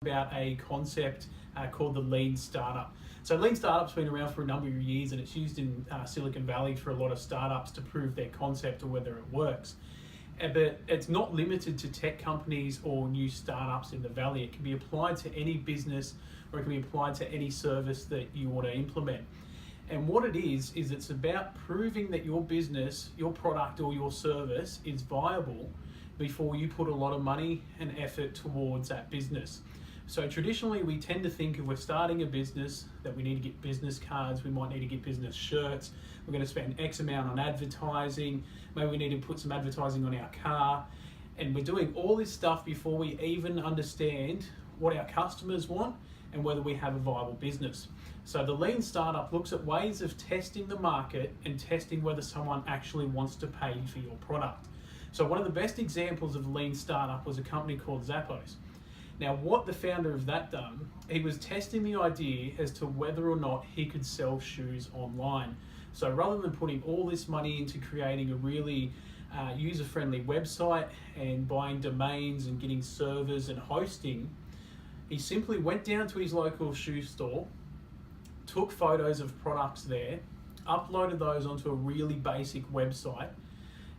about a concept called the lean startup. So lean startup's been around for a number of years, and it's used in Silicon Valley for a lot of startups to prove their concept or whether it works. But it's not limited to tech companies or new startups in the Valley. It can be applied to any business, or it can be applied to any service that you want to implement. And what it is it's about proving that your business, your product or your service is viable before you put a lot of money and effort towards that business. So traditionally we tend to think if we're starting a business that we need to get business cards, we might need to get business shirts, we're going to spend X amount on advertising, maybe we need to put some advertising on our car, and we're doing all this stuff before we even understand what our customers want and whether we have a viable business. So the lean startup looks at ways of testing the market and testing whether someone actually wants to pay for your product. So one of the best examples of lean startup was a company called Zappos. Now what the founder of that done, he was testing the idea as to whether or not he could sell shoes online. So rather than putting all this money into creating a really user-friendly website and buying domains and getting servers and hosting, he simply went down to his local shoe store, took photos of products there, uploaded those onto a really basic website,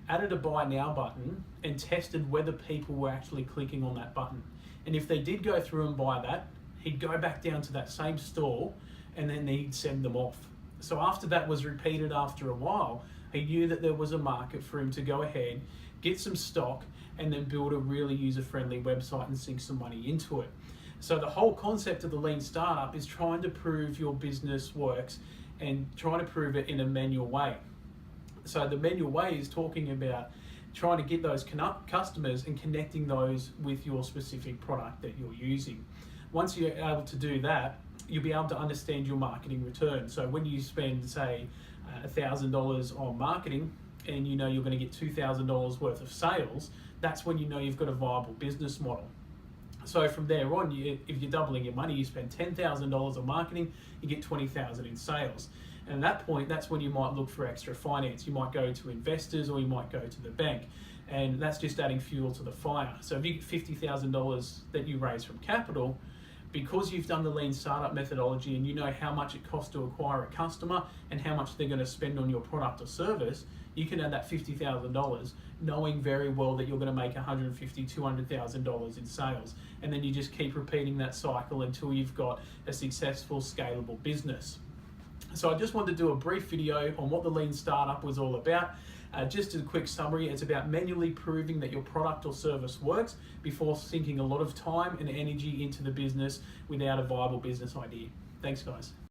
added a buy now button, and tested whether people were actually clicking on that button. And if they did go through and buy that, he'd go back down to that same store and then he'd send them off. So after that was repeated after a while, he knew that there was a market for him to go ahead, get some stock, and then build a really user-friendly website and sink some money into it. So the whole concept of the lean startup is trying to prove your business works and trying to prove it in a manual way. So the manual way is talking about trying to get those customers and connecting those with your specific product that you're using. Once you're able to do that, you'll be able to understand your marketing return. So when you spend, say, $1,000 on marketing and you know you're going to get $2,000 worth of sales, that's when you know you've got a viable business model. So from there on, if you're doubling your money, you spend $10,000 on marketing, you get $20,000 in sales. And at that point, that's when you might look for extra finance. You might go to investors or you might go to the bank. And that's just adding fuel to the fire. So if you get $50,000 that you raise from capital, because you've done the lean startup methodology and you know how much it costs to acquire a customer and how much they're going to spend on your product or service, you can add that $50,000 knowing very well that you're going to make $150,000, $200,000 in sales. And then you just keep repeating that cycle until you've got a successful, scalable business. So I just wanted to do a brief video on what the lean startup was all about. Just a quick summary, it's about manually proving that your product or service works before sinking a lot of time and energy into the business without a viable business idea. Thanks, guys.